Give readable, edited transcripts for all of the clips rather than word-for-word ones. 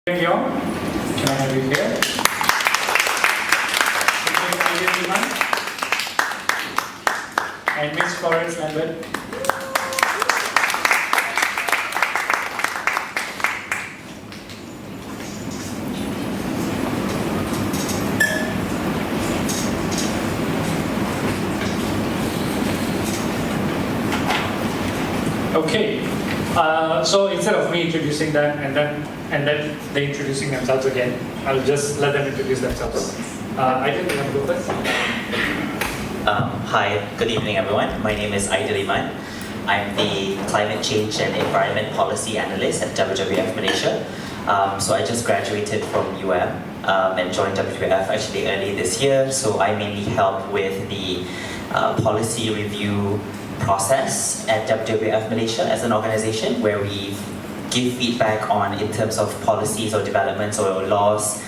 Doom-and-Gloom, can I have you here? And Miss Florence Lambert. Okay, so instead of me introducing them and then they introducing themselves again, I'll just let them introduce themselves. I think you want to go first. Hi, good evening everyone. My name is Aidil Iman. I'm the Climate Change and Environment Policy Analyst at WWF Malaysia. So I just graduated from UM and joined WWF actually early this year. So I mainly help with the policy review process at WWF Malaysia as an organization, where we give feedback on in terms of policies or developments or laws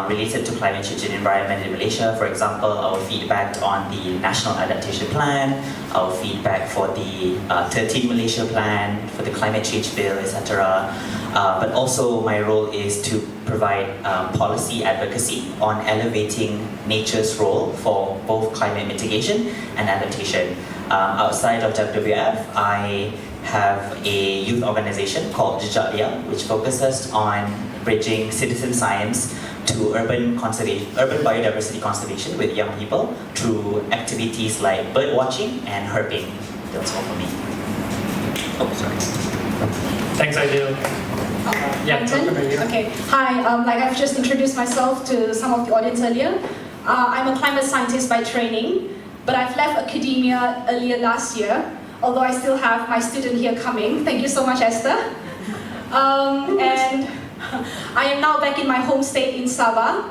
related to climate change and environment in Malaysia. For example, our feedback on the National Adaptation Plan, our feedback for the 13 Malaysia Plan, for the Climate Change Bill, etc. But also my role is to provide policy advocacy on elevating nature's role for both climate mitigation and adaptation. Outside of WWF, I have a youth organization called Jejak Dia, which focuses on bridging citizen science to urban biodiversity conservation with young people through activities like bird watching and herping. That's all for me. Oh, sorry. Thanks, Aidil. Okay. Hi. Like I've just introduced myself to some of the audience earlier. I'm a climate scientist by training, but I've left academia earlier last year. Although I still have my student here coming. Thank you so much, Esther. And I am now back in my home state in Sabah,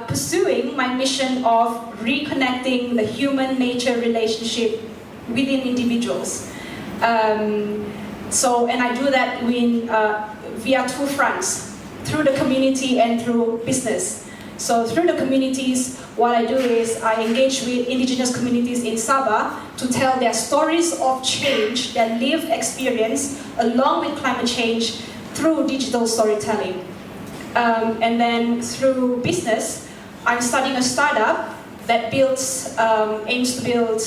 pursuing my mission of reconnecting the human-nature relationship within individuals. And I do that via two fronts, through the community and through business. So through the communities, what I do is I engage with indigenous communities in Sabah to tell their stories of change, their lived experience, along with climate change, through digital storytelling. And then through business, I'm starting a startup that aims to build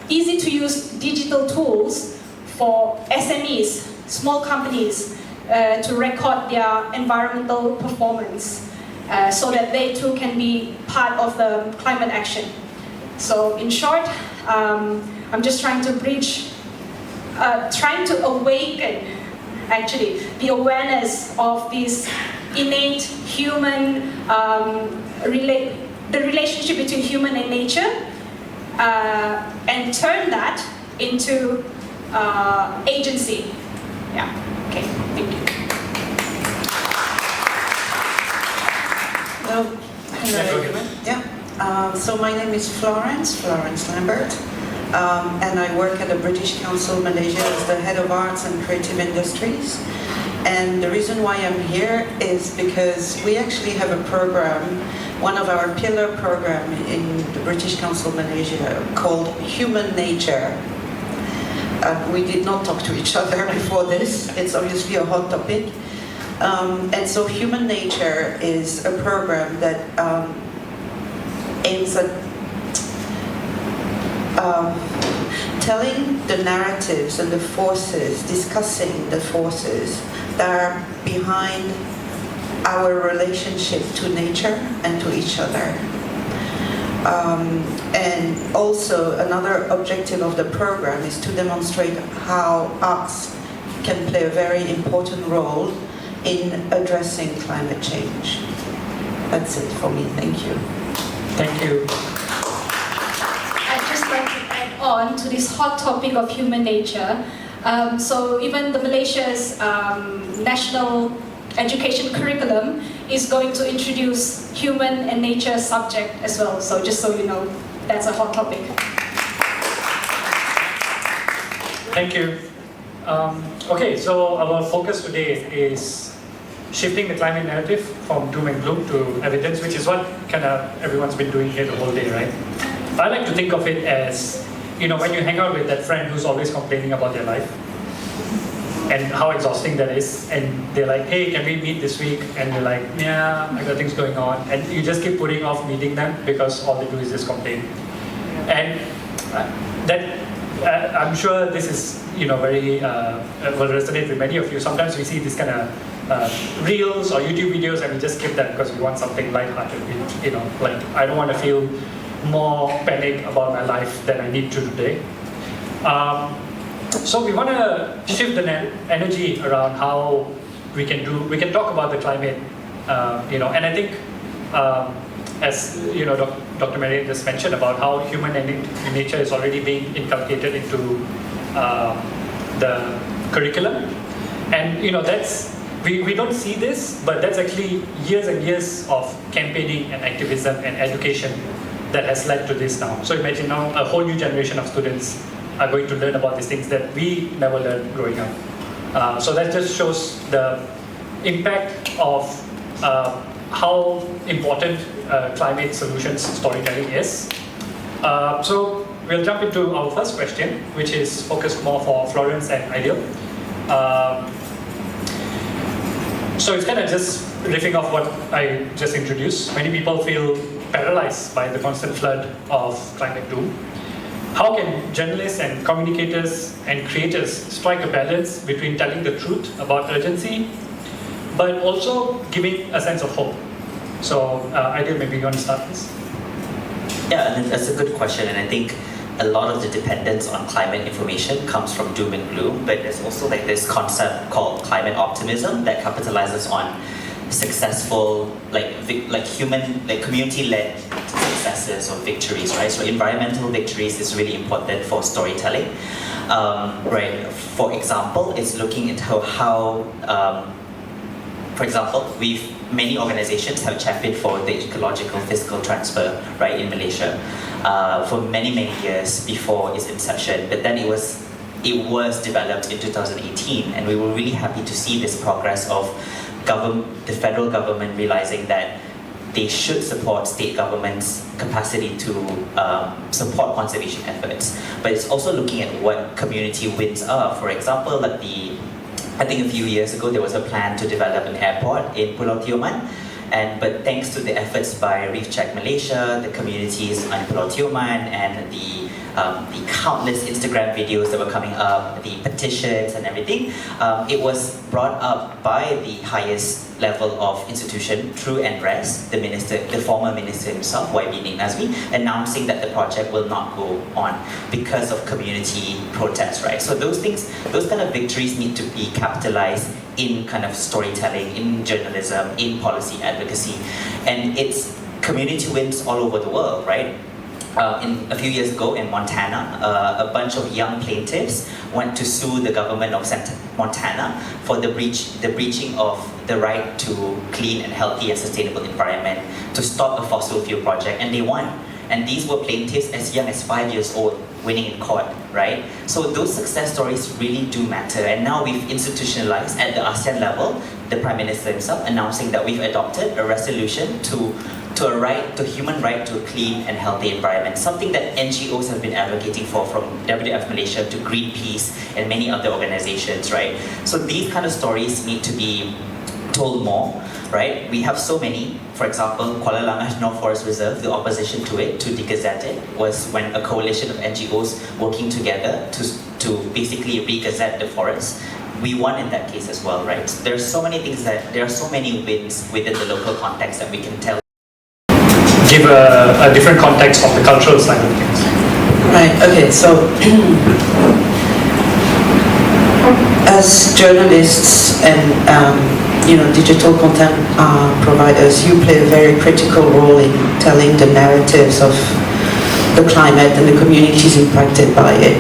easy-to-use digital tools for SMEs, small companies, to record their environmental performance, so that they too can be part of the climate action. So in short, I'm just trying to bridge, trying to awaken actually the awareness of this innate human, the relationship between human and nature, and turn that into agency. Yeah, okay, thank you. Hello. Yeah. So my name is Florence Lambert, and I work at the British Council Malaysia as the head of arts and creative industries. And the reason why I'm here is because we actually have a program, one of our pillar program in the British Council Malaysia called Human Nature. We did not talk to each other before this. It's obviously a hot topic. And so Human Nature is a program that aims at telling the narratives and the forces, discussing the forces that are behind our relationship to nature and to each other. And also another objective of the program is to demonstrate how arts can play a very important role in addressing climate change. That's it for me. Thank you. Thank you. I'd just like to add on to this hot topic of human nature. So even the Malaysia's national education curriculum is going to introduce human and nature subject as well. So just so you know, that's a hot topic. Thank you. Okay, so our focus today is shifting the climate narrative from doom and gloom to evidence, which is what kind of everyone's been doing here the whole day, right? I like to think of it as, when you hang out with that friend who's always complaining about their life, and how exhausting that is. And they're like, hey, can we meet this week? And you're like, yeah, I got things going on. And you just keep putting off meeting them because all they do is just complain. And I'm sure this is, very will resonate with many of you. Sometimes we see this kind of reels or YouTube videos and we just skip them because we want something lighthearted. Like I don't want to feel more panic about my life than I need to today. So we want to shift the energy around how we can talk about the climate, and I think as Dr. Marian just mentioned about how human nature is already being inculcated into the curriculum, and we don't see this, but that's actually years and years of campaigning and activism and education that has led to this now. So imagine now a whole new generation of students are going to learn about these things that we never learned growing up. So that just shows the impact of how important climate solutions storytelling is. So we'll jump into our first question, which is focused more for Florence and Ideal. So it's kind of just riffing off what I just introduced. Many people feel paralyzed by the constant flood of climate doom. How can journalists and communicators and creators strike a balance between telling the truth about urgency, but also giving a sense of hope? So, Ideal, maybe you want to start this? Yeah, and that's a good question, and I think a lot of the dependence on climate information comes from doom and gloom, but there's also like this concept called climate optimism that capitalizes on successful, community-led successes or victories, right? So environmental victories is really important for storytelling, right? For example, it's looking into how, for example, many organizations have championed for the ecological fiscal transfer, right, in Malaysia, for many years before its inception. But then it was developed in 2018, and we were really happy to see this progress of the federal government realizing that they should support state governments' capacity to support conservation efforts. But it's also looking at what community wins are. For example, I think a few years ago there was a plan to develop an airport in Pulau Tioman, but thanks to the efforts by Reef Check Malaysia, the communities on Pulau Tioman, and the countless Instagram videos that were coming up, the petitions and everything, it was brought up by the highest level of institution through NRES, the former minister himself, YB Nik Nazmi, announcing that the project will not go on because of community protests, right? So those kind of victories need to be capitalized in kind of storytelling, in journalism, in policy advocacy, and it's community wins all over the world, right? A few years ago in Montana, a bunch of young plaintiffs went to sue the government of Montana for the breaching of the right to clean and healthy and sustainable environment, to stop a fossil fuel project, and they won. And these were plaintiffs as young as 5 years old, winning in court, right? So those success stories really do matter. And now we've institutionalized at the ASEAN level, the Prime Minister himself announcing that we've adopted a resolution to human right to a clean and healthy environment, something that NGOs have been advocating for, from WWF Malaysia to Greenpeace and many other organizations, right? So these kind of stories need to be told more, right? We have so many. For example, Kuala Langas North Forest Reserve, the opposition to it, to de-gazette it, was when a coalition of NGOs working together to basically re-gazette the forest. We won in that case as well, right? There are so many wins within the local context that we can tell. Give a different context of the cultural side of things. Right, okay, so as journalists and digital content providers, you play a very critical role in telling the narratives of the climate and the communities impacted by it.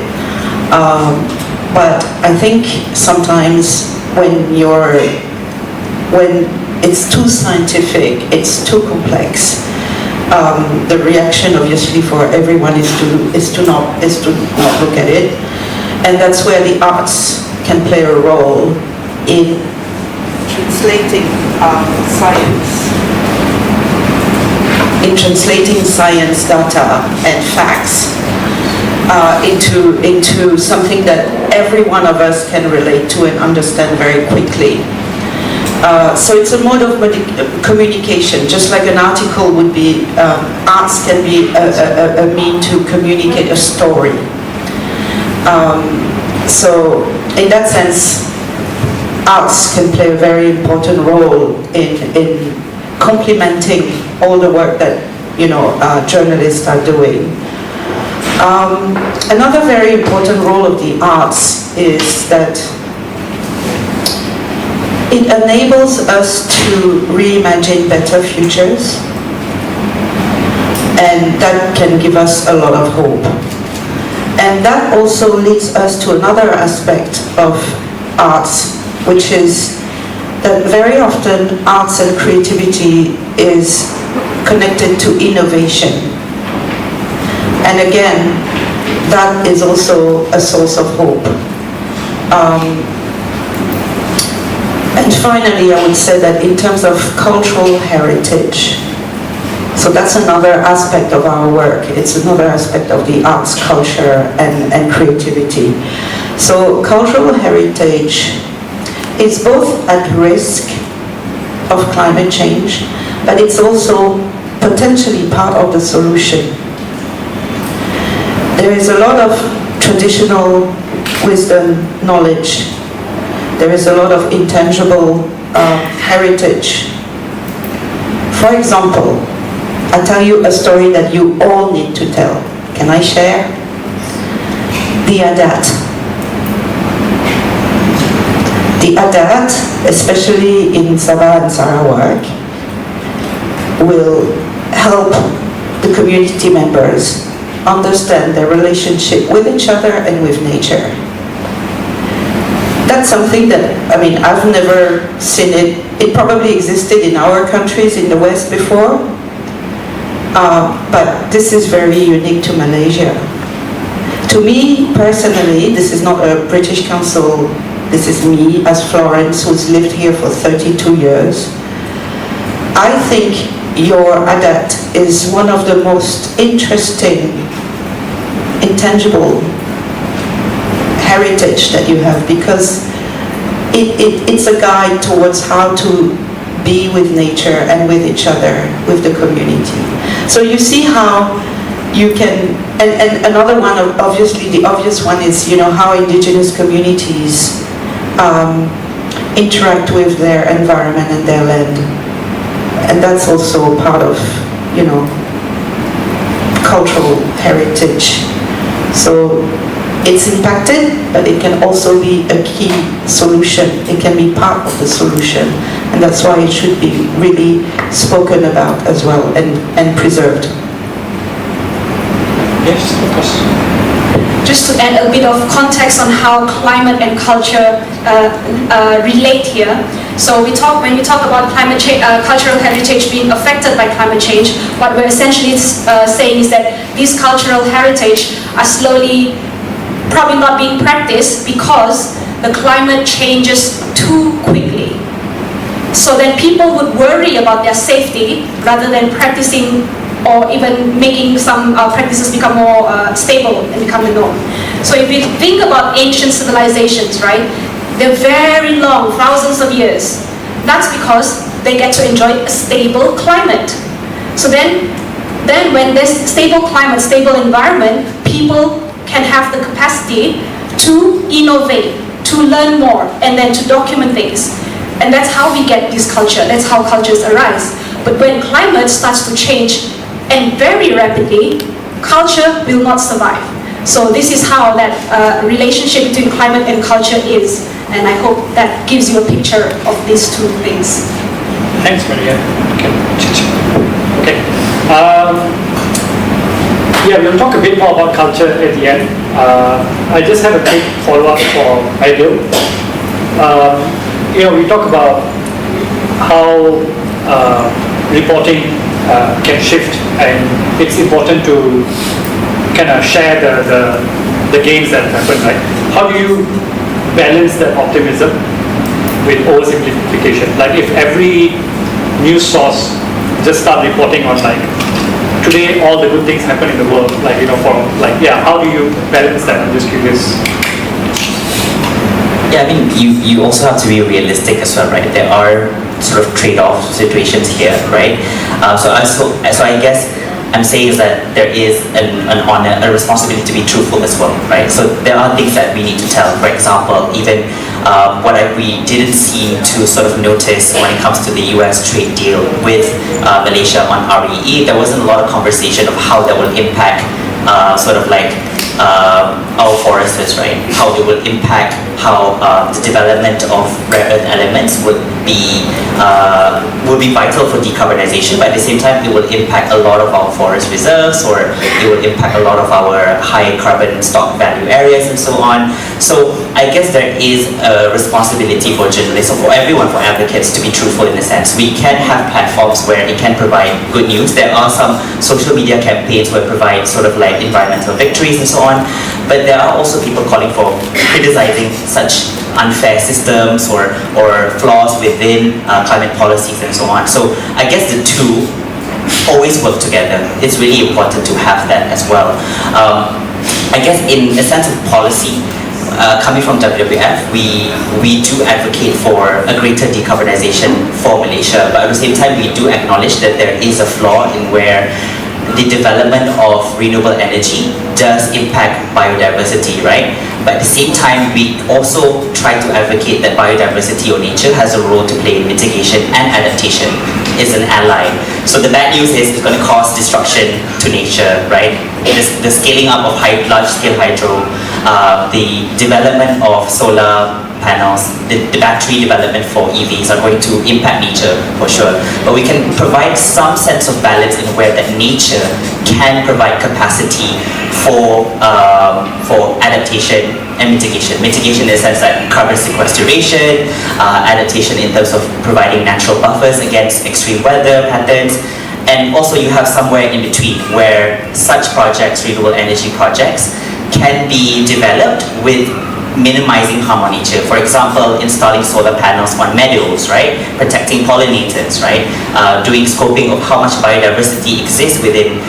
But I think sometimes when it's too scientific, it's too complex. The reaction, obviously, for everyone is to not look at it, and that's where the arts can play a role in translating science data and facts into something that every one of us can relate to and understand very quickly. So it's a mode of communication, just like an article would be. Arts can be a mean to communicate a story. So in that sense, arts can play a very important role in complementing all the work that journalists are doing. Another very important role of the arts is that it enables us to reimagine better futures, and that can give us a lot of hope. And that also leads us to another aspect of arts, which is that very often arts and creativity is connected to innovation. And again, that is also a source of hope. And finally, I would say that in terms of cultural heritage, so that's another aspect of our work. It's another aspect of the arts, culture, and creativity. So cultural heritage is both at risk of climate change, but it's also potentially part of the solution. There is a lot of traditional wisdom, knowledge. There is a lot of intangible heritage. For example, I'll tell you a story that you all need to tell. Can I share? The Adat. The Adat, especially in Sabah and Sarawak, will help the community members understand their relationship with each other and with nature. That's something that, I've never seen it. It probably existed in our countries in the West before, but this is very unique to Malaysia. To me, personally, this is not a British Council, this is me as Florence, who's lived here for 32 years. I think your Adat is one of the most interesting, intangible heritage that you have, because it's a guide towards how to be with nature and with each other, with the community. So you see how you can, and another one, obviously the obvious one is, how indigenous communities interact with their environment and their land. And that's also part of, cultural heritage. So it's impacted, but it can also be a key solution. It can be part of the solution. And that's why it should be really spoken about as well and preserved. Yes, of course. Just to add a bit of context on how climate and culture relate here. So when we talk about climate change, cultural heritage being affected by climate change, what we're essentially saying is that these cultural heritage are slowly probably not being practiced because the climate changes too quickly. So then people would worry about their safety rather than practicing or even making some practices become more stable and become the norm. So if you think about ancient civilizations, right, they're very long, thousands of years. That's because they get to enjoy a stable climate. So then when there's stable climate, stable environment, people can have the capacity to innovate, to learn more, and then to document things. And that's how we get this culture, that's how cultures arise. But when climate starts to change, and very rapidly, culture will not survive. So this is how that relationship between climate and culture is. And I hope that gives you a picture of these two things. Thanks, Maria. Okay. Yeah, we'll talk a bit more about culture at the end. I just have a quick follow-up for Aidil. We talk about how reporting can shift, and it's important to kind of share the gains that happen, right? How do you balance that optimism with oversimplification? Like if every news source just start reporting on like today all the good things happen in the world, like, how do you balance that? I'm just curious. Yeah, I mean, you also have to be realistic as well, right? There are sort of trade-off situations here, right? So I guess I'm saying is that there is an honor, a responsibility to be truthful as well, right? So there are things that we need to tell. For example, even we didn't seem to sort of notice when it comes to the US trade deal with Malaysia on REE, there wasn't a lot of conversation of how that will impact our foresters, right? How it will impact how the development of rare earth elements would be vital for decarbonization, but at the same time it will impact a lot of our forest reserves, or it will impact a lot of our high carbon stock value areas and so on. So I guess there is a responsibility for journalists, or for everyone, for advocates, to be truthful in a sense. We can have platforms where it can provide good news. There are some social media campaigns where provide sort of like environmental victories and so on, but there are also people calling for criticizing such unfair systems or flaws within climate policies and so on. So I guess the two always work together. It's really important to have that as well. I guess in a sense of policy, coming from WWF, we do advocate for a greater decarbonization for Malaysia, but at the same time we do acknowledge that there is a flaw in where the development of renewable energy does impact biodiversity, right? But at the same time, we also try to advocate that biodiversity or nature has a role to play in mitigation and adaptation. Is an ally. So the bad news is it's going to cause destruction to nature, right? The scaling up of large-scale hydro, the development of solar panels, the battery development for EVs are going to impact nature for sure. But we can provide some sense of balance in where that nature can provide capacity for adaptation and mitigation. Mitigation in the sense that carbon sequestration, adaptation in terms of providing natural buffers against extreme weather patterns, and also you have somewhere in between where such projects, renewable energy projects, can be developed with minimizing harm on nature. For example, installing solar panels on meadows, right? Protecting pollinators, right? Doing scoping of how much biodiversity exists within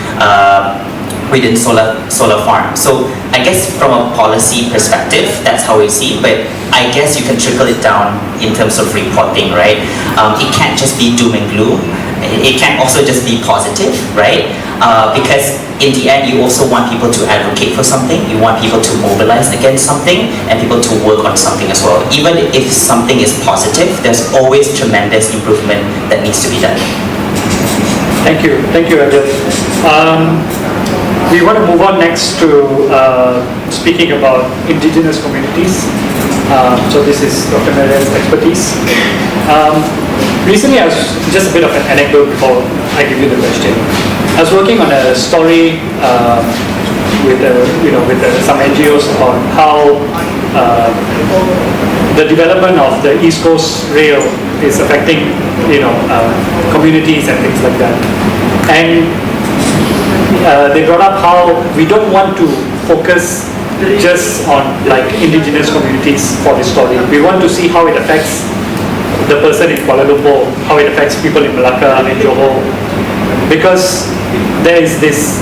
solar farm. So I guess from a policy perspective, that's how we see, but I guess you can trickle it down in terms of reporting, right? It can't just be doom and gloom. It can also just be positive, right? Because in the end, you also want people to advocate for something, you want people to mobilize against something, and people to work on something as well. Even if something is positive, there's always tremendous improvement that needs to be done. Thank you, Ajay. We want to move on next to speaking about indigenous communities. So this is Dr. Maria's expertise. Recently, just a bit of an anecdote before I give you the question. I was working on a story with some NGOs on how the development of the East Coast Rail is affecting communities and things like that. And they brought up how we don't want to focus just on like indigenous communities for this story. We want to see how it affects the person in Kuala Lumpur, how it affects people in Malacca and Johor, because there is this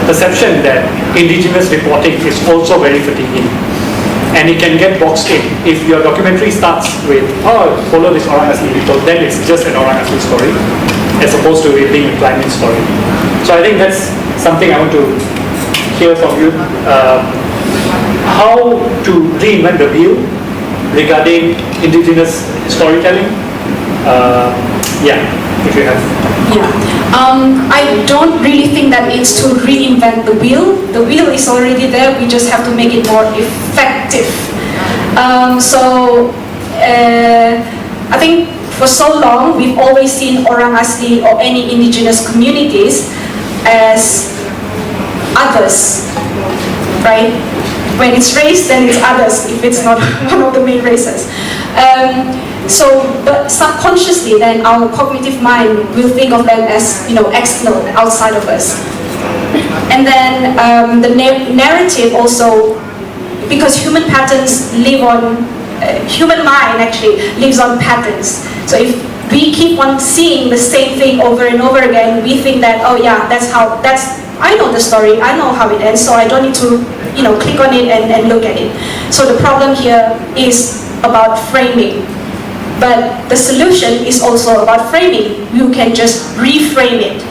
perception that indigenous reporting is also very fatiguing, and it can get boxed in. If your documentary starts with, follow this Orang Asli people, then it's just an Orang Asli story, as opposed to it being a climate story. So I think that's something I want to hear from you. How to reinvent the wheel regarding indigenous storytelling. If you have. I don't really think that it's to reinvent the wheel. The wheel is already there, we just have to make it more effective. I think for so long, we've always seen Orang Asli or any indigenous communities as others, right? When it's race, then it's others, if it's not one of the main races. But subconsciously, then our cognitive mind will think of them as, external, outside of us. And then the narrative also, because human patterns live on, human mind actually lives on patterns. So if we keep on seeing the same thing over and over again, we think that, oh yeah, I know the story, I know how it ends, so I don't need to, click on it and look at it. So the problem here is about framing. But the solution is also about framing. You can just reframe it.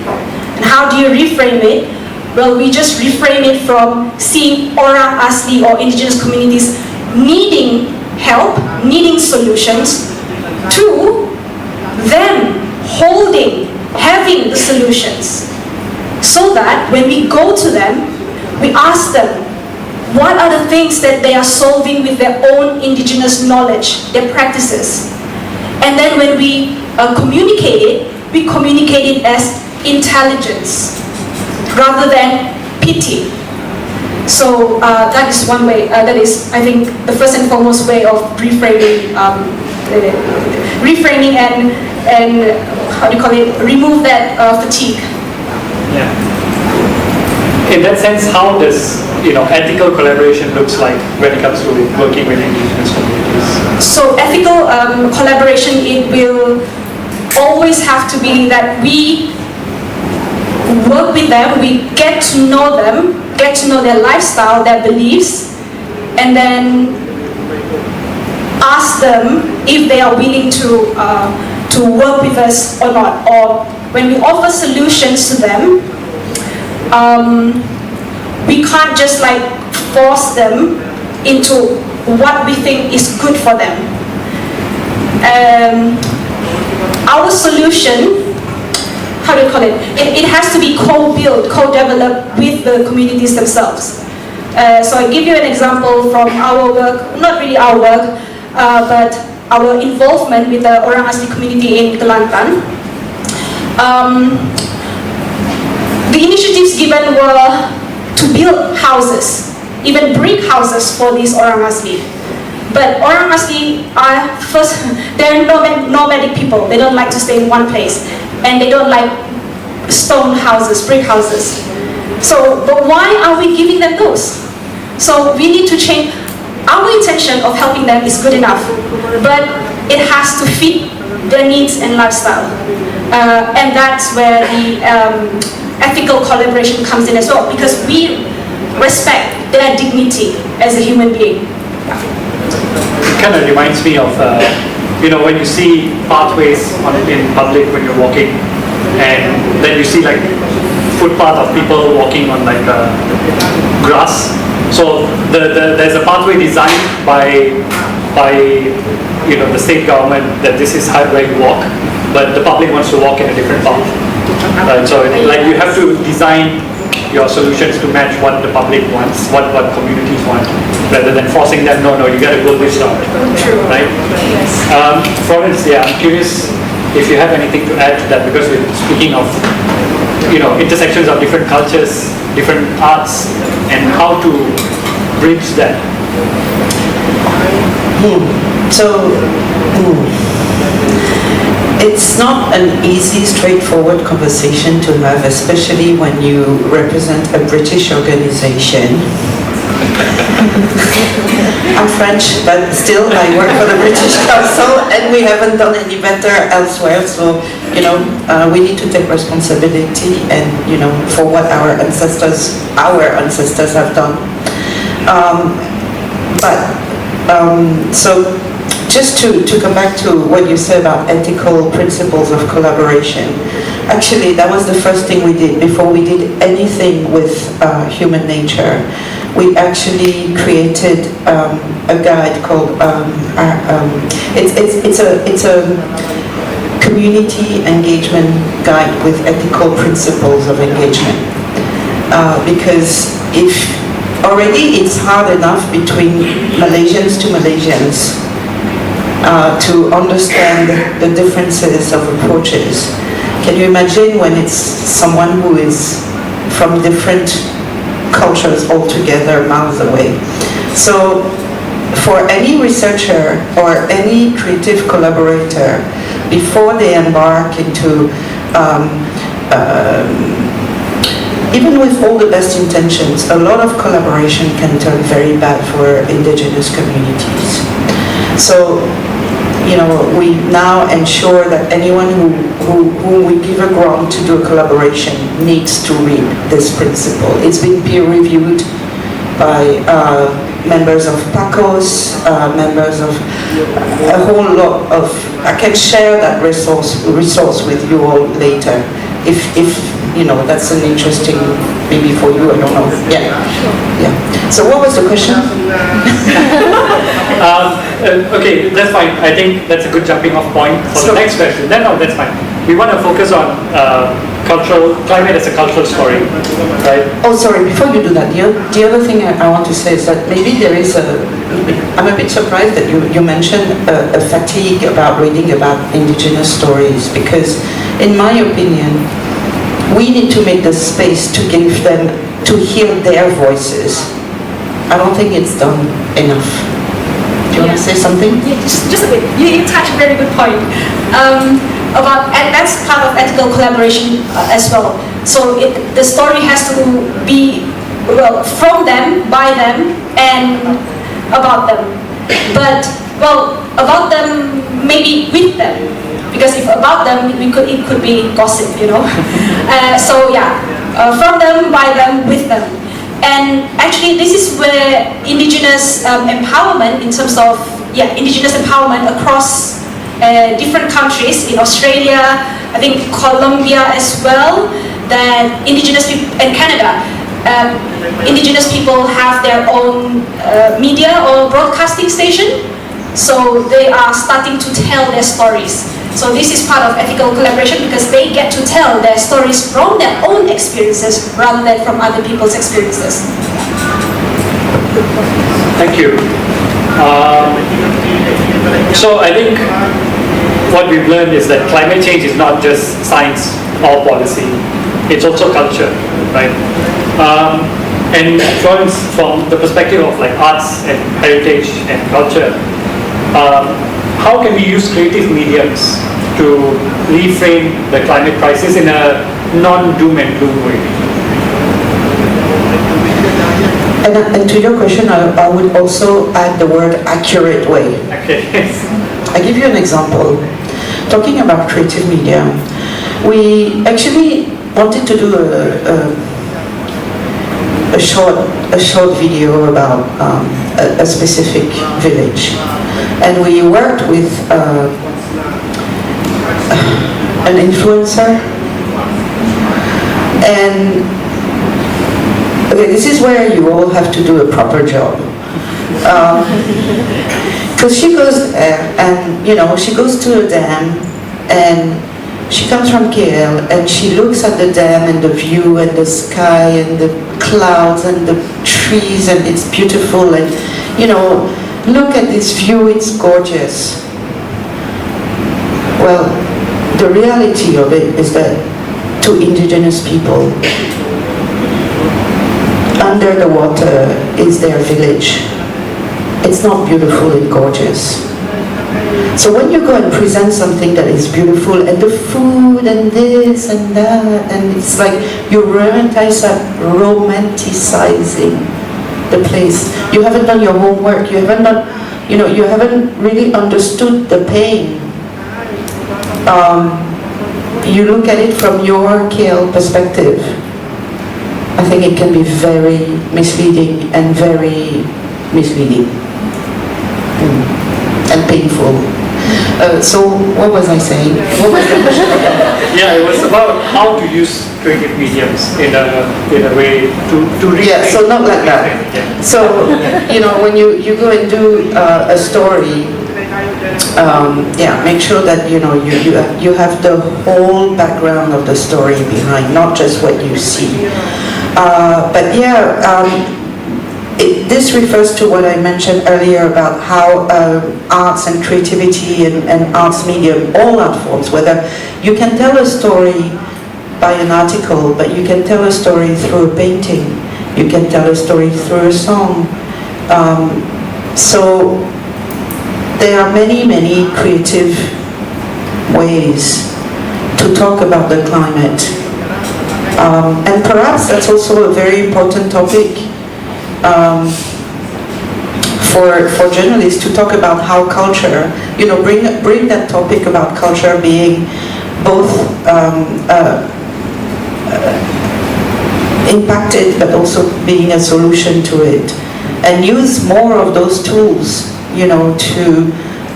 And how do you reframe it? Well, we just reframe it from seeing orang asli or indigenous communities needing help, needing solutions, to them having the solutions. So that when we go to them, we ask them, what are the things that they are solving with their own indigenous knowledge, their practices? And then when we communicate it, we communicate it as intelligence rather than pity. So that is one way, that is, I think, the first and foremost way of reframing and how do you call it, remove that fatigue. Yeah. In that sense, how does ethical collaboration looks like when it comes to working with indigenous communities? So ethical collaboration, it will always have to be that we work with them, we get to know them, get to know their lifestyle, their beliefs, and then ask them if they are willing to work with us or not. Or when we offer solutions to them, we can't just force them into what we think is good for them. Our solution, how do you call it? It has to be co-built, co-developed with the communities themselves. So I give you an example from our work, not really our work, but our involvement with the Orang Asli community in Kelantan. The initiatives given were to build houses, even brick houses for these Orang Asli. But Orang Asli are they're nomadic people. They don't like to stay in one place. And they don't like stone houses, brick houses. So, but why are we giving them those? So we need to change. Our intention of helping them is good enough, but it has to fit their needs and lifestyle. And that's where the ethical collaboration comes in as well, because we respect their dignity as a human being. It kind of reminds me of, when you see pathways in public when you're walking, and then you see footpath of people walking on grass. So there's a pathway designed by the state government that this is where you walk, but the public wants to walk in a different path. So you have to design your solutions to match what the public wants, what communities want, rather than forcing them, no, you got to go this route. True. Right? Yes. Florence, I'm curious if you have anything to add to that, because we're speaking of intersections of different cultures, different arts, and how to bridge that. It's not an easy, straightforward conversation to have, especially when you represent a British organization. I'm French, but still I work for the British Council, and we haven't done any better elsewhere. So, we need to take responsibility, and for what our ancestors have done. So just to come back to what you said about ethical principles of collaboration, actually that was the first thing we did before we did anything with human nature. We actually created a guide called it's a community engagement guide with ethical principles of engagement, because if already it's hard enough between Malaysians to Malaysians to understand the differences of approaches. Can you imagine when it's someone who is from different cultures altogether, miles away? So for any researcher or any creative collaborator, before they embark into even with all the best intentions, a lot of collaboration can turn very bad for indigenous communities. So, we now ensure that anyone who we give a grant to do a collaboration needs to read this principle. It's been peer reviewed by members of PACOS, members of a whole lot of, I can share that resource with you all later, if that's an interesting, maybe for you, I don't know. Yeah. So what was the question? Okay, that's fine. I think that's a good jumping off point for the next question. No, that's fine. We want to focus on climate as a cultural story, right? Oh, sorry, before you do that, the other thing I want to say is that maybe there is I'm a bit surprised that you mentioned a fatigue about reading about indigenous stories, because in my opinion, we need to make the space to give them, to hear their voices. I don't think it's done enough. Do you want to say something? Yeah, just a bit. You touched a very good point. And that's part of ethical collaboration as well. So the story has to be, well, from them, by them, and about them. But, well, about them, maybe with them. Because if about them, it could be gossip, So yeah, from them, by them, with them. And actually, this is where indigenous empowerment, in terms of indigenous empowerment across different countries in Australia, I think Colombia as well, that indigenous people, and Canada, indigenous people have their own media or broadcasting station, so they are starting to tell their stories. So this is part of ethical collaboration, because they get to tell their stories from their own experiences rather than from other people's experiences. Thank you. So I think what we've learned is that climate change is not just science or policy, it's also culture, right? And Florence, from the perspective of like arts and heritage and culture, how can we use creative mediums to reframe the climate crisis in a non-doom and gloom way? And to your question, I would also add the word accurate way. Okay. I give you an example. Talking about creative media, we actually wanted to do a short video about a specific village, and we worked with an influencer, and okay, this is where you all have to do a proper job, because she goes there and she goes to a dam, and she comes from KL, and she looks at the dam and the view and the sky and the clouds and the trees, and it's beautiful, and look at this view, it's gorgeous. Well, the reality of it is that to indigenous people, under the water is their village. It's not beautiful and gorgeous. So when you go and present something that is beautiful, and the food and this and that, and it's like you're romanticizing the place. You haven't done your homework. You haven't done, you haven't really understood the pain. You look at it from your KL perspective. I think it can be very misleading and very misleading and painful. So what was I saying? What was the question? Yeah, it was about how to use creative mediums in a way to reach. Yeah, so not like that. Yeah. So when you go and do a story, make sure that you have the whole background of the story behind, not just what you see. But yeah. This refers to what I mentioned earlier about how arts and creativity and arts medium, all art forms, whether you can tell a story by an article, but you can tell a story through a painting, you can tell a story through a song. So there are many, many creative ways to talk about the climate. And perhaps that's also a very important topic for journalists to talk about how culture, bring that topic about culture being both impacted but also being a solution to it, and use more of those tools,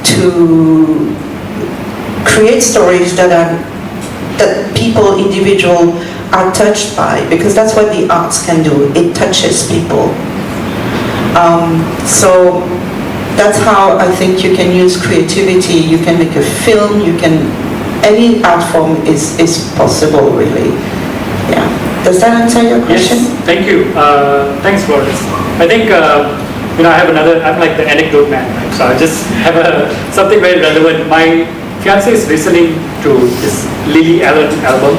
to create stories that people, individual, are touched by, because that's what the arts can do. It touches people. So that's how I think you can use creativity. You can make a film. Any art form is possible, really. Yeah. Does that answer your question? Yes, thank you. Thanks, Florence. I think, I'm like the anecdote man, right? So I just have something very relevant. My fiance is listening to this Lily Allen album,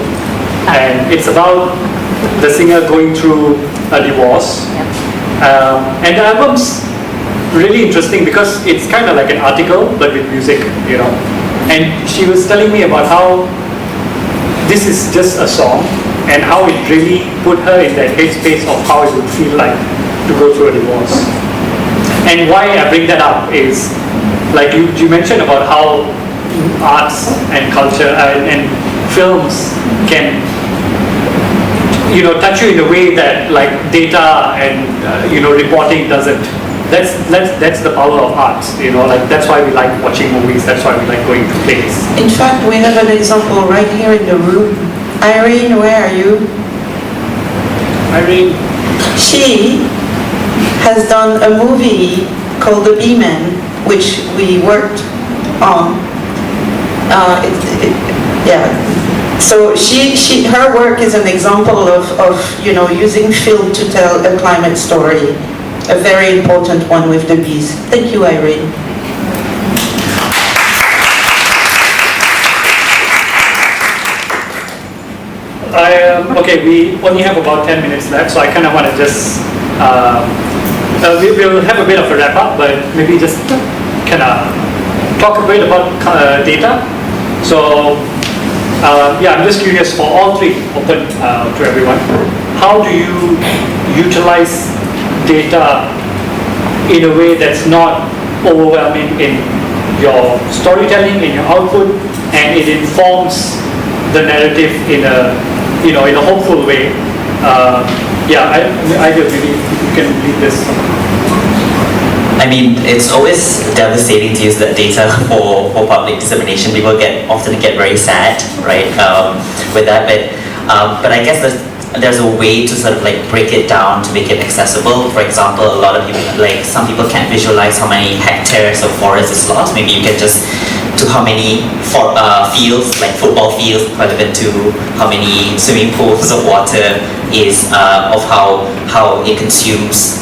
and it's about the singer going through a divorce. And the album's really interesting because it's kind of like an article, but with music, And she was telling me about how this is just a song, and how it really put her in that headspace of how it would feel like to go through a divorce. And why I bring that up is, like you mentioned about how arts and culture and films can, touch you in a way that like data and reporting doesn't. That's the power of arts. That's why we like watching movies. That's why we like going to plays. In fact, we have an example right here in the room. Irene, where are you? Irene. She has done a movie called The Bee-Man, which we worked on. So her work is an example of using film to tell a climate story, a very important one with the bees. Thank you, Irene. Okay, we only have about 10 minutes left, so I kind of want to just, we'll have a bit of a wrap up, but maybe just kind of talk a bit about data. So, I'm just curious for all three, open to everyone. How do you utilize data in a way that's not overwhelming in your storytelling, in your output, and it informs the narrative in a hopeful way? I really, you can lead this. I mean, it's always devastating to use that data for public dissemination. People often get very sad, right, with that. But I guess there's a way to sort of like break it down to make it accessible. For example, a lot of people, some people can't visualize how many hectares of forest is lost. Maybe you can just to how many fields, like football fields, equivalent to how many swimming pools of water is of how it consumes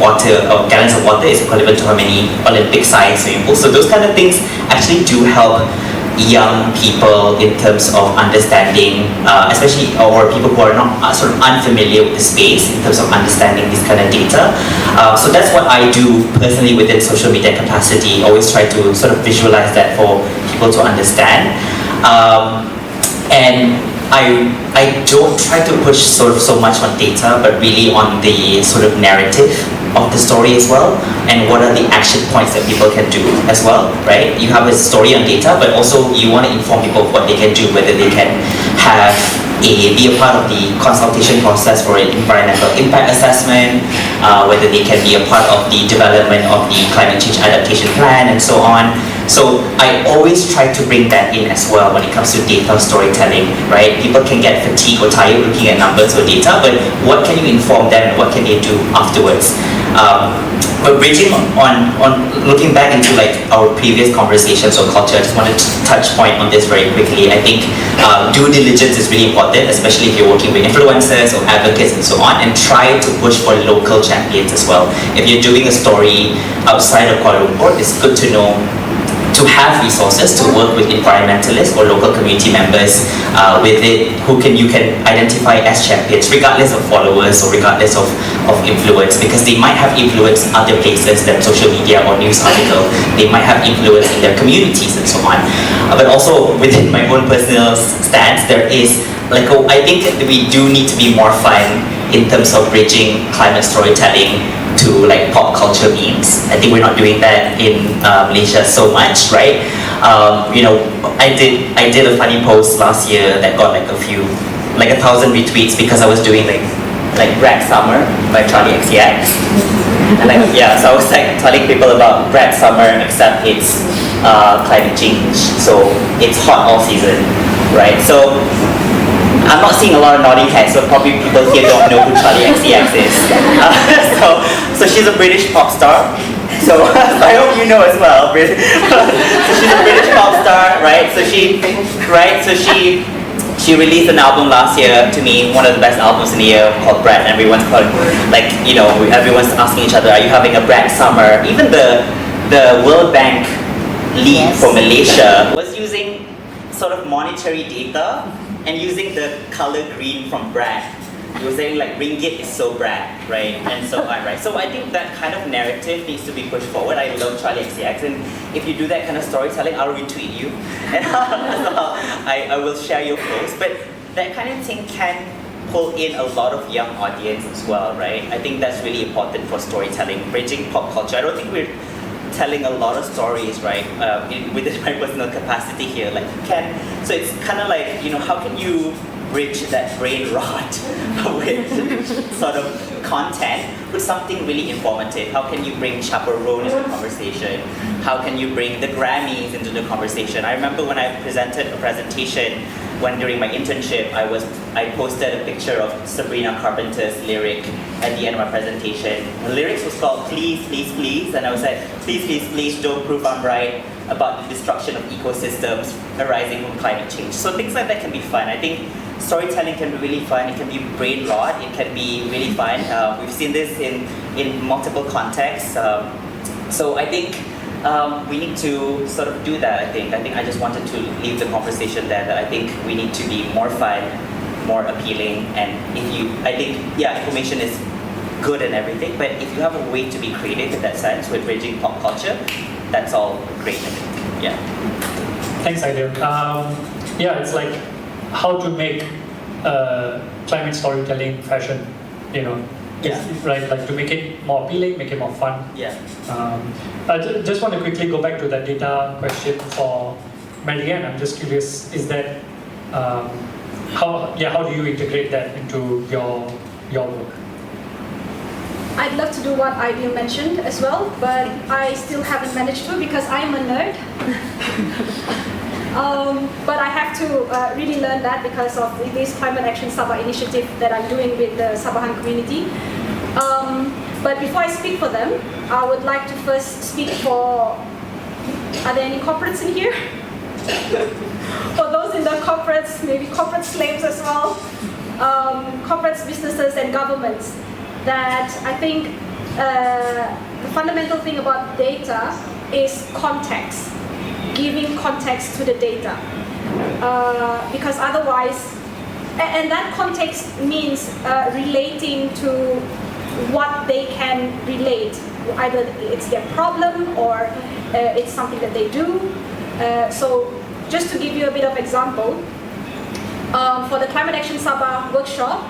water, or gallons of water is equivalent to how many Olympic-sized swimming pools. So those kind of things actually do help young people in terms of understanding, especially or people who are not sort of unfamiliar with the space in terms of understanding this kind of data. So that's what I do personally within social media capacity. Always try to sort of visualize that for people to understand. And I don't try to push so much on data, but really on the sort of narrative of the story as well, and what are the action points that people can do as well, right? You have a story on data, but also you want to inform people of what they can do, whether they can be a part of the consultation process for an environmental impact assessment, whether they can be a part of the development of the climate change adaptation plan, and so on. So I always try to bring that in as well when it comes to data storytelling, right? People can get fatigued or tired looking at numbers or data, but what can you inform them and what can they do afterwards? But bridging on looking back into like our previous conversations on culture, I just wanted to touch point on this very quickly. I think due diligence is really important, especially if you're working with influencers or advocates and so on, and try to push for local champions as well. If you're doing a story outside of Kuala Lumpur, it's good to know to have resources to work with environmentalists or local community members with it you can identify as champions regardless of followers or regardless of influence, because they might have influence other places than social media or news article. They might have influence in their communities and so on. But also within my own personal stance, there is I think we do need to be more fun in terms of bridging climate storytelling to like pop culture memes. I think we're not doing that in Malaysia so much, right? You know, I did a funny post last year that got like 1,000 retweets because I was doing like Brad Summer by Charlie XCX. And like, yeah, so I was like telling people about Brad Summer, except it's climate change. So it's hot all season, right? So I'm not seeing a lot of nodding heads, so probably people here don't know who Charlie XCX is. So she's a British pop star. So I hope you know as well. So she's a British pop star, right? So she released an album last year, to me, one of the best albums in the year, called Brad. And everyone's calling, like, you know, everyone's asking each other, are you having a Brad summer? Even the World Bank lead for Malaysia was using sort of monetary data and using the color green from Brad. He was saying like ringgit is so Brad, right? And so on, right? So I think that kind of narrative needs to be pushed forward. I love Charlie XCX, and if you do that kind of storytelling, I'll retweet you, and I will share your post. But that kind of thing can pull in a lot of young audience as well, right? I think that's really important for storytelling, bridging pop culture. I don't think we're telling a lot of stories, right? Within my personal capacity here, like so it's kind of like, you know, how can you bridge that brain rot with sort of content with something really informative? How can you bring Chaperone into the conversation? How can you bring the Grammys into the conversation? I remember when I presented a presentation during my internship, I posted a picture of Sabrina Carpenter's lyric at the end of my presentation. The lyrics was called Please, Please, Please, and I was like, please, please, please don't prove I'm right about the destruction of ecosystems arising from climate change. So things like that can be fun. I think storytelling can be really fun. It can be brain rot. It can be really fun. We've seen this in multiple contexts. So I think we need to sort of do that. I think I just wanted to leave the conversation there, that I think we need to be more fun, more appealing, and I think information is good and everything, but if you have a way to be creative in that sense with bridging pop culture, that's all great, I think. Yeah. Thanks, Aidil. It's like how to make climate storytelling fashion, you know. Yeah. Right, like to make it more appealing, make it more fun. Yeah. I just want to quickly go back to that data question for Marianne. I'm just curious, is that how do you integrate that into your work? I'd love to do what Aidil mentioned as well, but I still haven't managed to because I'm a nerd. But I have to really learn that because of this Climate Action Sabah initiative that I'm doing with the Sabahan community. But before I speak for them, I would like to first speak for, are there any corporates in here? For those in the corporates, maybe corporate slaves as well, corporates, businesses and governments, that I think the fundamental thing about data is context. Giving context to the data, because otherwise, and that context means relating to what they can relate. Either it's their problem or it's something that they do. So just to give you a bit of example, for the Climate Action Sabah workshop,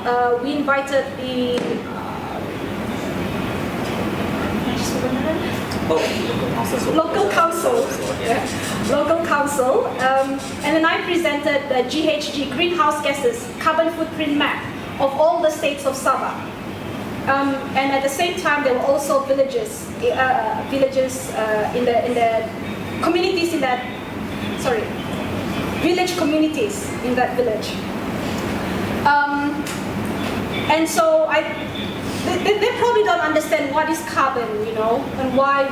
we invited the local council, and then I presented the GHG, greenhouse gases, carbon footprint map of all the states of Sabah. And at the same time, there were also villages in the communities in that, village communities in that village. And so they probably don't understand what is carbon, you know, and why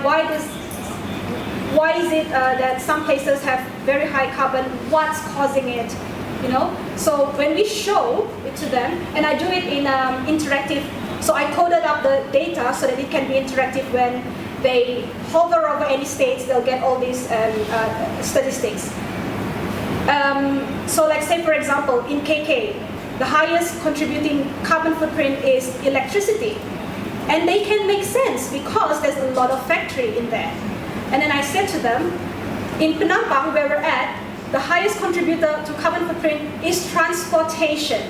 is it that some places have very high carbon, what's causing it, you know? So when we show it to them, and I do it in interactive, so I coded up the data so that it can be interactive. When they hover over any states, they'll get all these statistics. So like say for example, in KK, the highest contributing carbon footprint is electricity. And they can make sense because there's a lot of factory in there. And then I said to them, in Penampang, where we're at, the highest contributor to carbon footprint is transportation.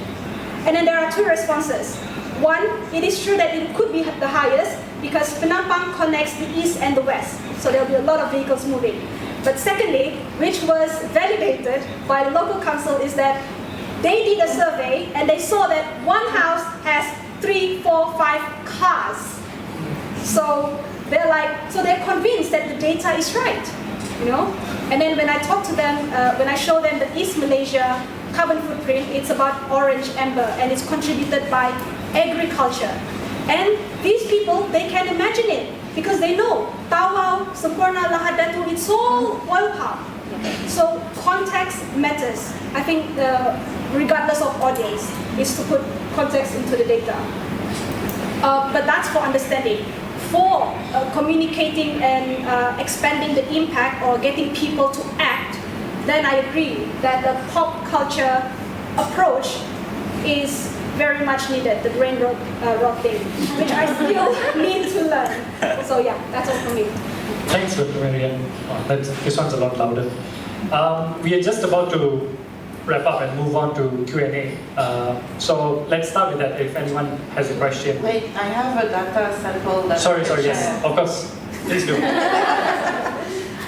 And then there are two responses. One, it is true that it could be the highest because Penampang connects the east and the west, so there'll be a lot of vehicles moving. But secondly, which was validated by the local council, is that they did a survey and they saw that one house has 3, 4, 5 cars. So they're convinced that the data is right, you know? And then when I talk to them, when I show them the East Malaysia carbon footprint, it's about orange amber and it's contributed by agriculture. And these people, they can imagine it because they know Tawau, Sempurna, Lahad Datu, it's all oil palm. So context matters. I think regardless of audience, is to put context into the data. But that's for understanding. For communicating and expanding the impact or getting people to act, then I agree that the pop culture approach is very much needed, the brain rot thing, which I still need to learn. So yeah, that's all from me. Thanks, Dr. Marian. This one's a lot louder. We are just about to wrap up and move on to Q&A. So let's start with that if anyone has a question. Wait, I have a data sample that Sorry, yes, of course. Please do.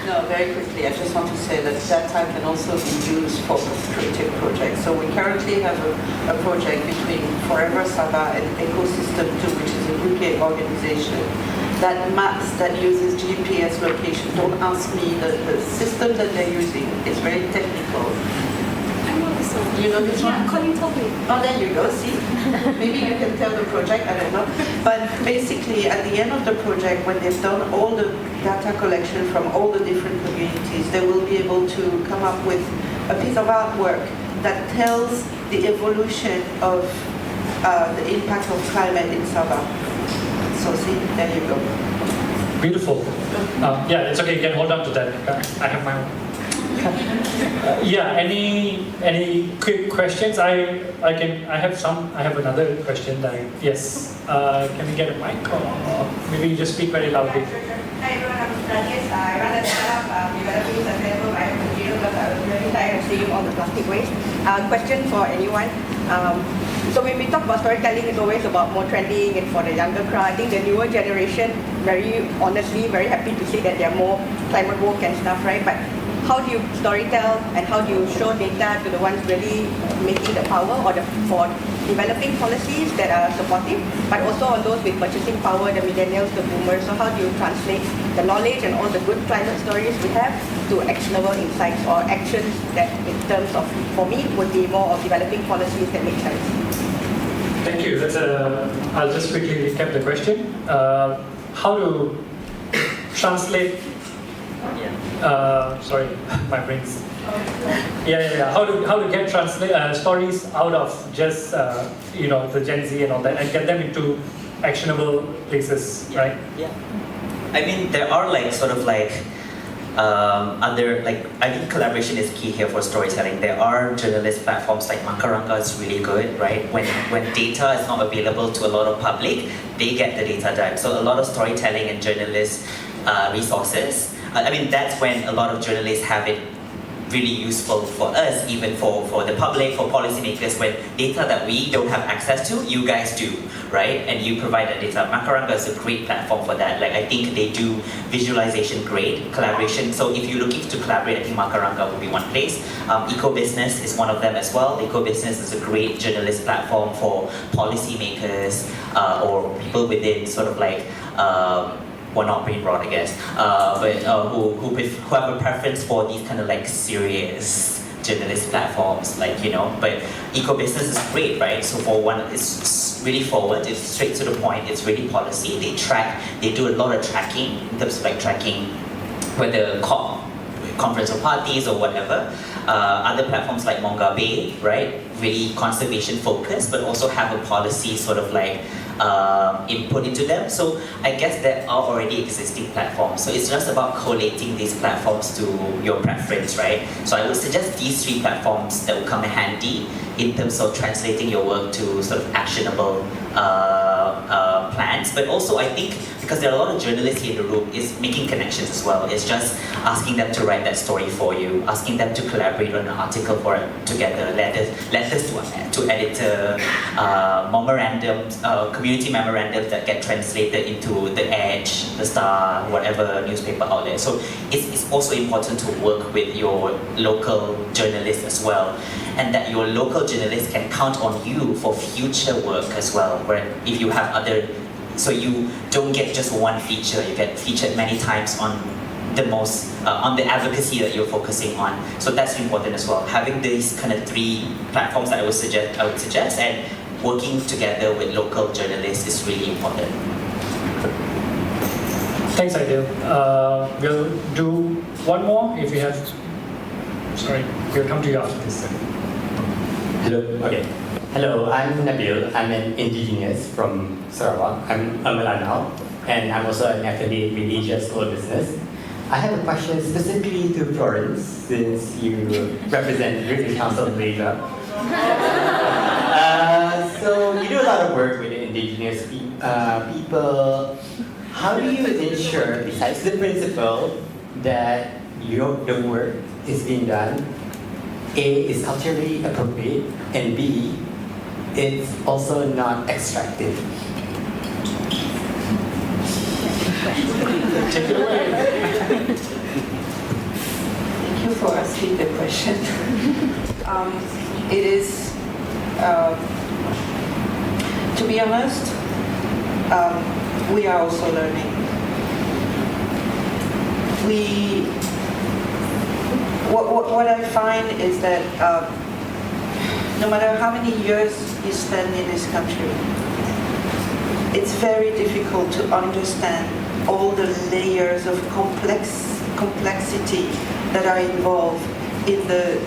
No, very quickly, I just want to say that data can also be used for creative projects. So we currently have a project between Forever Sabah and Ecosystem 2, which is a UK organization that maps, that uses GPS location. Don't ask me the system that they're using. It's very technical. You know this one? Yeah, Colin told me. Oh, there you go, see? Maybe you can tell the project, I don't know. But basically, at the end of the project, when they've done all the data collection from all the different communities, they will be able to come up with a piece of artwork that tells the evolution of the impact of climate in Sabah. So see, there you go. Beautiful. Yeah, it's okay, you can hold on to that. I have my own. Yeah, any quick questions? I have another question. Yes. Can we get a mic or maybe you just speak very loudly? Hi everyone, I'm Rajesh. I run a startup developing sustainable biomaterial because I was really tired of seeing all the plastic waste. Question for anyone. So when we talk about storytelling, it's always about more trending and for the younger crowd. I think the newer generation, very honestly, very happy to see that they're more climate woke and stuff, right? But how do you storytell and how do you show data to the ones really making the power or for developing policies that are supportive, but also on those with purchasing power, the millennials, the boomers. So how do you translate the knowledge and all the good climate stories we have to actionable insights or actions that in terms of, for me, would be more of developing policies that make sense? Thank you. I'll just quickly recap the question. How to translate sorry, my brain's. Yeah. How to get stories out of just the Gen Z and all that, and get them into actionable places, right? Yeah. I mean, there are I think collaboration is key here for storytelling. There are journalist platforms like Makaranga is really good, right? When data is not available to a lot of public, they get the data done. So a lot of storytelling and journalist resources. I mean, that's when a lot of journalists have it really useful for us, even for the public, for policymakers, when data that we don't have access to, you guys do, right? And you provide that data. Makaranga is a great platform for that. Like, I think they do visualization great, collaboration. So if you're looking to collaborate, I think Makaranga would be one place. Eco-Business is one of them as well. Eco-Business is a great journalist platform for policymakers or people within sort of like well, not brain rot, I guess, but who have a preference for these kind of like serious journalist platforms, but Eco-Business is great, right? So for one, it's really forward, it's straight to the point, it's really policy, they do a lot of tracking, in terms of like tracking whether conference of parties or whatever. Other platforms like Mongabe, right? Really conservation focused, but also have a policy sort of like input into them. So I guess there are already existing platforms. So it's just about collating these platforms to your preference, right? So I would suggest these 3 platforms that will come in handy in terms of translating your work to sort of actionable plans, but also I think because there are a lot of journalists here in the room, is making connections as well. It's just asking them to write that story for you, asking them to collaborate on an article for it together, letters to editor, memorandums, community memorandums that get translated into The Edge, The Star, whatever newspaper out there. So it's also important to work with your local journalists as well, and that your local journalists can count on you for future work as well, where if you have other, so you don't get just one feature, you get featured many times on the on the advocacy that you're focusing on. So that's important as well. Having these kind of 3 platforms that I would suggest, and working together with local journalists is really important. Thanks, Aidil. We'll do one more if you have. Sorry, we'll come to you after this. Hello. Okay. Hello, I'm Nabil. I'm an indigenous from Sarawak. I'm a Melanau, and I'm also an affiliate with Asia School of Business. I have a question specifically to Florence, since you represent the British Council of Malaysia. So you do a lot of work with the indigenous people. How do you ensure, besides the principle, that the work is being done, A, is culturally appropriate, and B, it's also not extractive? Take it away. Thank you for asking the question. It is, to be honest, we are also learning. What I find is that no matter how many years you spend in this country, it's very difficult to understand all the layers of complexity that are involved in the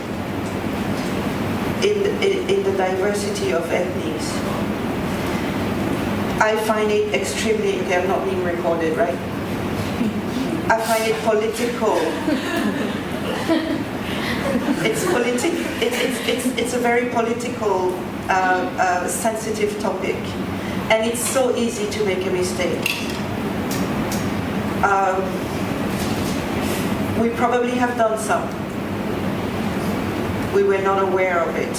diversity of ethnies. I find it extremely, they are not being recorded, right? I find it political. It's a very political, sensitive topic, and it's so easy to make a mistake. We probably have done some. We were not aware of it.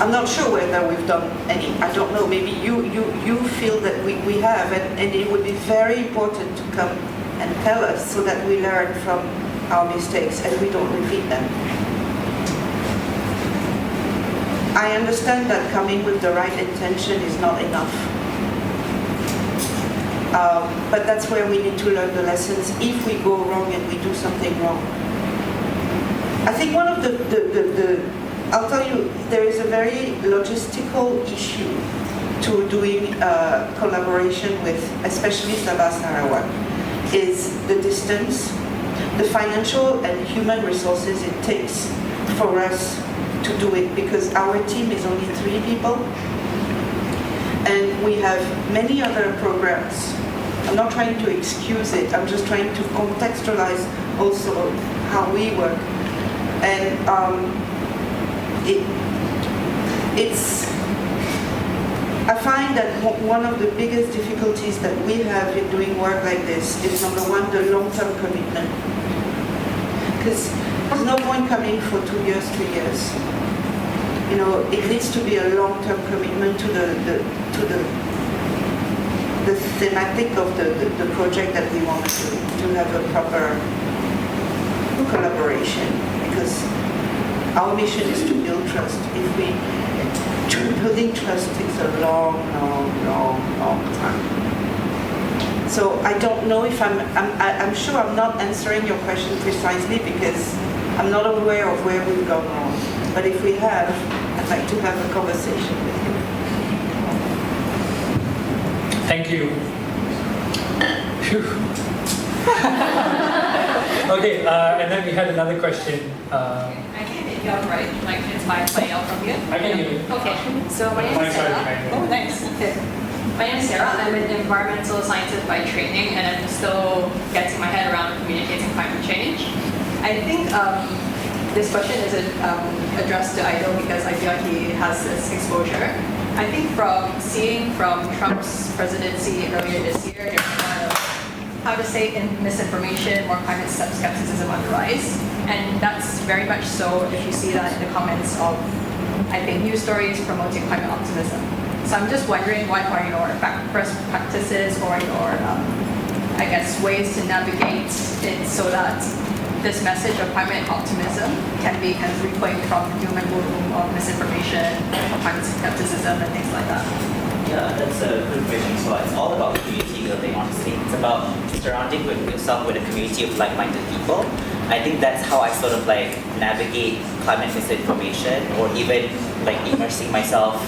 I'm not sure whether we've done any. I don't know. Maybe you feel that we have, and it would be very important to come and tell us so that we learn from our mistakes and we don't repeat them. I understand that coming with the right intention is not enough. But that's where we need to learn the lessons if we go wrong and we do something wrong. I think one of I'll tell you, there is a very logistical issue to doing collaboration with, especially Sabah Sarawak, is the distance, the financial and human resources it takes for us to do it, because our team is only 3 people, and we have many other programs. I'm not trying to excuse it, I'm just trying to contextualize also how we work. And I find that one of the biggest difficulties that we have in doing work like this is, number one, the long-term commitment. Because there's no point coming for 2 years, 3 years. You know, it needs to be a long-term commitment to the thematic of the project that we want to have a proper collaboration. Because our mission is to build trust. Building trust takes a long time. So I don't know if I'm sure I'm not answering your question precisely, because I'm not aware of where we've gone wrong. But if we have, I'd like to have a conversation with you. Thank you. Phew. Okay, and then we had another question. I can hear you all right. Like, it's my out from here. I can hear you. Okay, so my name is Sarah. Oh, nice. Okay. My name is Sarah. I'm an environmental scientist by training, and I'm still getting my head around communicating climate change. I think this question is addressed to Aidil because I feel like he has this exposure. I think from seeing from Trump's presidency earlier this year, there's a lot of, how to say, misinformation or climate skepticism on the rise. And that's very much so if you see that in the comments of, I think, news stories promoting climate optimism. So I'm just wondering what are your best practices or your, I guess, ways to navigate it so that this message of climate optimism can be kind of reclaimed from doom and gloom of misinformation, climate skepticism, and things like that. Yeah, that's a good question. So it's all about community building, honestly. It's about surrounding yourself with a community of like-minded people. I think that's how I sort of like navigate climate misinformation, or even like immersing myself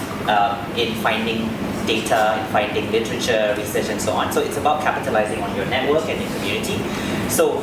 in finding data, in finding literature, research, and so on. So it's about capitalizing on your network and your community. So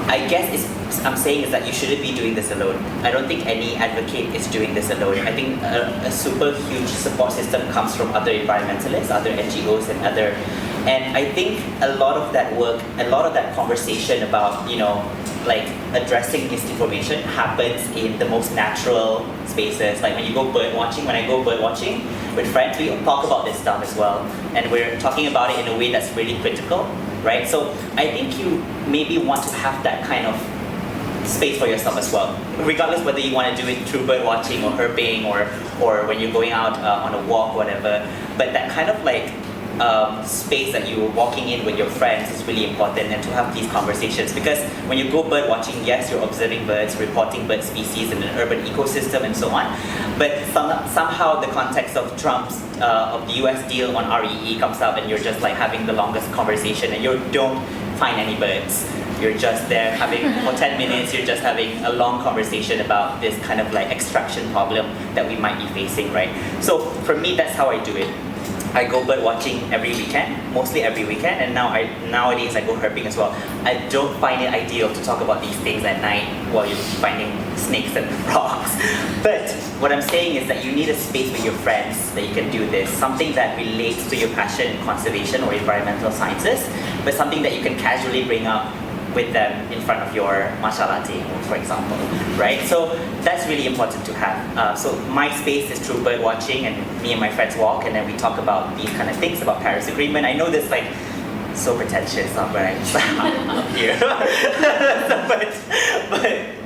I guess I'm saying is that you shouldn't be doing this alone. I don't think any advocate is doing this alone. I think a super huge support system comes from other environmentalists, other NGOs, and I think a lot of that work, a lot of that conversation about, you know, like addressing misinformation happens in the most natural spaces. Like when you go bird watching, when I go bird watching with friends, we talk about this stuff as well. And we're talking about it in a way that's really critical, right? So I think you maybe want to have that kind of space for yourself as well, regardless whether you want to do it through bird watching or herping or when you're going out on a walk, whatever. But that kind of like space that you're walking in with your friends is really important, and to have these conversations, because when you go bird watching, yes, you're observing birds, reporting bird species in an urban ecosystem and so on, but somehow the context of Trump's of the US deal on REE comes up, and you're just like having the longest conversation, and you don't find any birds. You're just there having, for 10 minutes, you're just having a long conversation about this kind of like extraction problem that we might be facing, right? So for me, that's how I do it. I go bird watching every weekend, mostly every weekend, and nowadays I go herping as well. I don't find it ideal to talk about these things at night while you're finding snakes and frogs. But what I'm saying is that you need a space with your friends that you can do this, something that relates to your passion in conservation or environmental sciences, but something that you can casually bring up with them in front of your matcha latte, for example, right? So that's really important to have. So my space is through bird watching, and me and my friends walk, and then we talk about these kind of things, about Paris Agreement. I know this like so pretentious, right? Up here,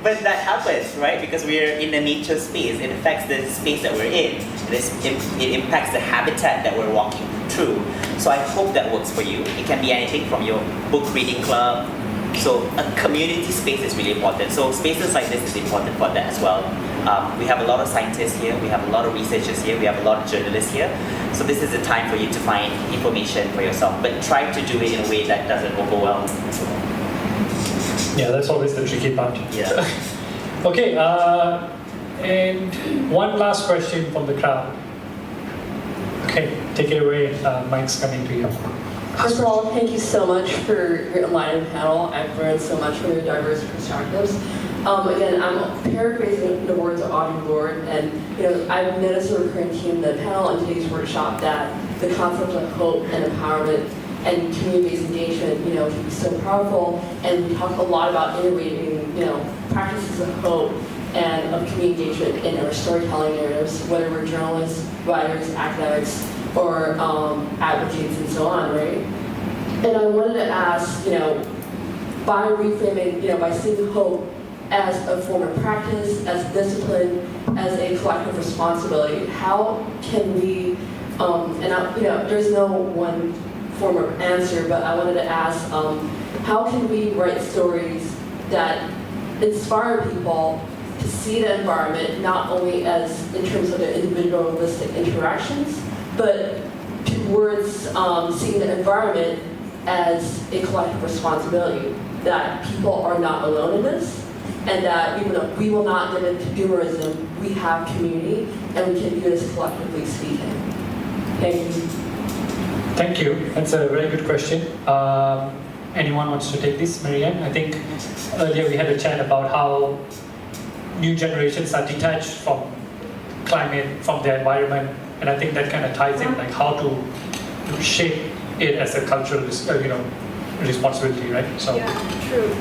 but that happens, right? Because we're in a nature space. It affects the space that we're in. It impacts the habitat that we're walking through. So I hope that works for you. It can be anything from your book reading club. So a community space is really important. So spaces like this is important for that as well. We have a lot of scientists here, we have a lot of researchers here, we have a lot of journalists here. So this is the time for you to find information for yourself, but try to do it in a way that doesn't overwhelm as well. Yeah, that's always the tricky part. Yeah. Okay, and one last question from the crowd. Okay, take it away. Mike's coming to you. First of all, thank you so much for your enlightening panel. I've learned so much from your diverse perspectives. Again, I'm paraphrasing the words of Audre Lorde, and I've noticed a recurring theme in the panel and today's workshop that the concept of hope and empowerment and community-based engagement, can be so powerful. And we talk a lot about integrating, practices of hope and of community engagement in our storytelling narratives, whether we're journalists, writers, academics, or advocates and so on, right? And I wanted to ask, by reframing, by seeing hope as a form of practice, as discipline, as a collective responsibility, how can we, there's no one form of answer, but I wanted to ask, how can we write stories that inspire people to see the environment not only as in terms of the individualistic interactions, but towards seeing the environment as a collective responsibility, that people are not alone in this, and that we will not get into doomerism. We have community, and we can do this collectively speaking. Thank you. Thank you. That's a very good question. Anyone wants to take this, Marianne? I think earlier we had a chat about how new generations are detached from climate, from their environment, and I think that kind of ties in, like how to shape it as a cultural, responsibility, right? So. Yeah, true.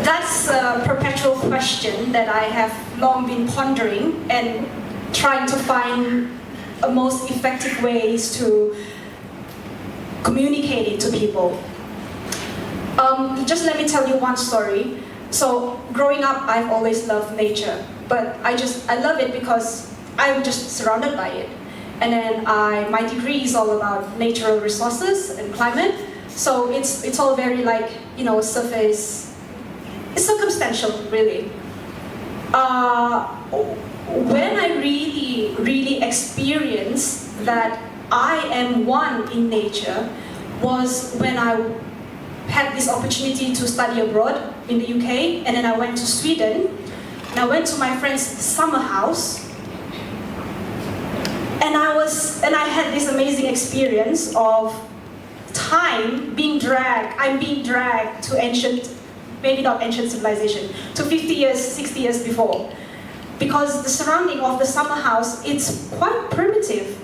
That's a perpetual question that I have long been pondering and trying to find a most effective ways to communicate it to people. Just let me tell you one story. So growing up, I've always loved nature, but I love it because I'm just surrounded by it. And then my degree is all about natural resources and climate. So it's all very like, surface, it's circumstantial really. When I really experienced that I am one in nature was when I had this opportunity to study abroad in the UK, and then I went to Sweden, and I went to my friend's summer house, and I had this amazing experience of time being dragged. I'm being dragged to ancient, maybe not ancient civilization, to 50 years, 60 years before. Because the surrounding of the summer house, it's quite primitive.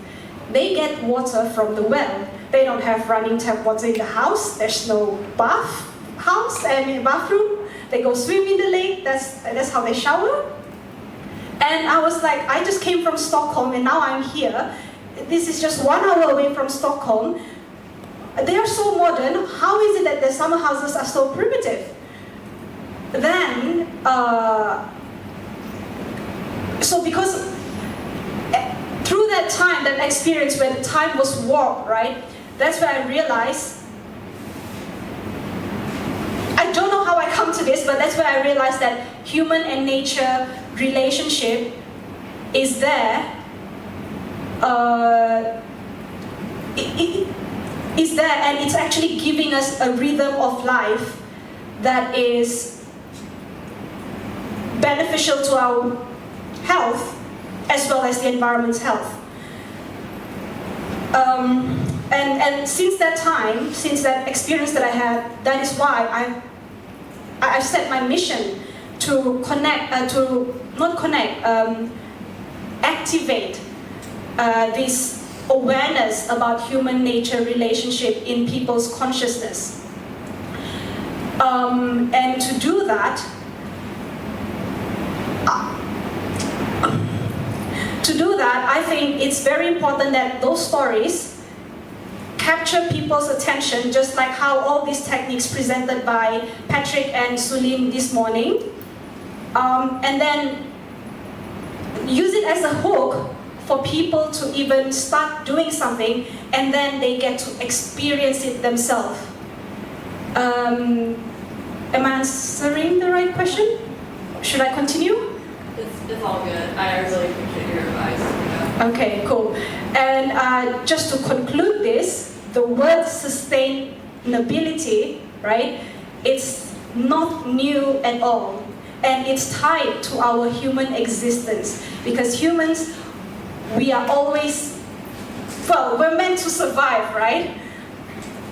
They get water from the well. They don't have running tap water in the house. There's no bathhouse and bathroom. They go swim in the lake. That's how they shower. And I was like, I just came from Stockholm and now I'm here. This is just 1 hour away from Stockholm. They are so modern. How is it that the summer houses are so primitive? Then, so because through that time, that experience where the time was warped, right? That's where I realized, I don't know how I come to this, but that's where I realized that human and nature relationship is there. Is there, and it's actually giving us a rhythm of life that is beneficial to our health as well as the environment's health. And since that time, since that experience that I had, that is why I've set my mission to activate this awareness about human-nature relationship in people's consciousness. And to do that, I think it's very important that those stories capture people's attention, just like how all these techniques presented by Patrick and Sulin this morning, and then use it as a hook for people to even start doing something, and then they get to experience it themselves. Am I answering the right question? Should I continue? It's all good. I really appreciate your advice. Yeah. Okay, cool. And just to conclude this, the word sustainability, right? It's not new at all. And it's tied to our human existence. Because humans, we are always, well, we're meant to survive, right?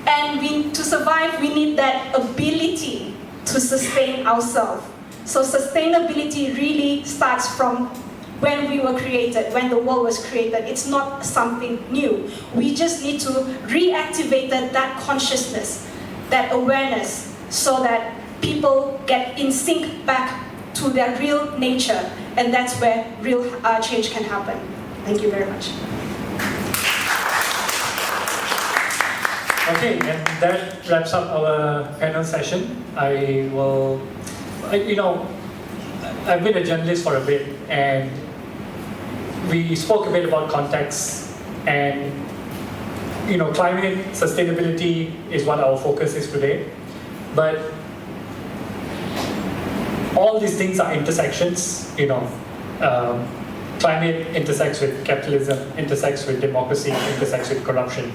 And to survive, we need that ability to sustain ourselves. So sustainability really starts from when we were created, when the world was created. It's not something new. We just need to reactivate that consciousness, that awareness, so that people get in sync back to their real nature, and that's where real change can happen. Thank you very much. Okay, and that wraps up our panel session. I've been a journalist for a bit, and we spoke a bit about context, and climate sustainability is what our focus is today. But all these things are intersections. Climate intersects with capitalism, intersects with democracy, intersects with corruption.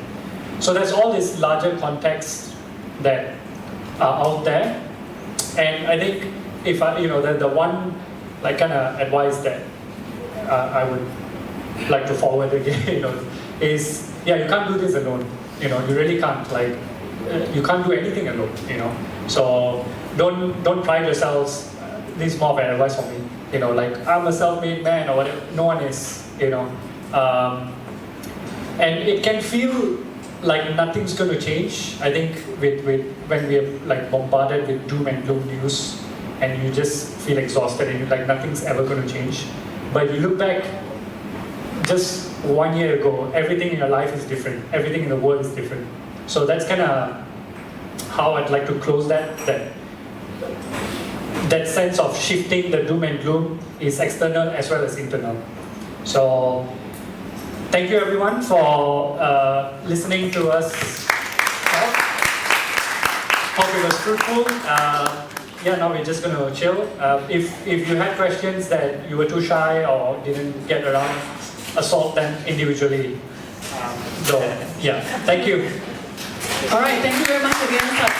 So there's all this larger context that are out there, and I think if the one kind of advice that I would like to forward again, is you can't do this alone. You really can't. You can't do anything alone. So don't pride yourselves. This is more of an advice for me. I'm a self-made man or whatever. No one is. And it can feel like nothing's going to change. I think when we are bombarded with doom and gloom news, and you just feel exhausted and you're like nothing's ever going to change. But you look back just 1 year ago, everything in your life is different. Everything in the world is different. So that's kind of how I'd like to close that sense of shifting the doom and gloom is external as well as internal. So thank you everyone for listening to us talk. Hope it was fruitful. Yeah, now we're just going to chill. If you had questions that you were too shy or didn't get around, assault them individually. So yeah, thank you. All right, thank you very much again.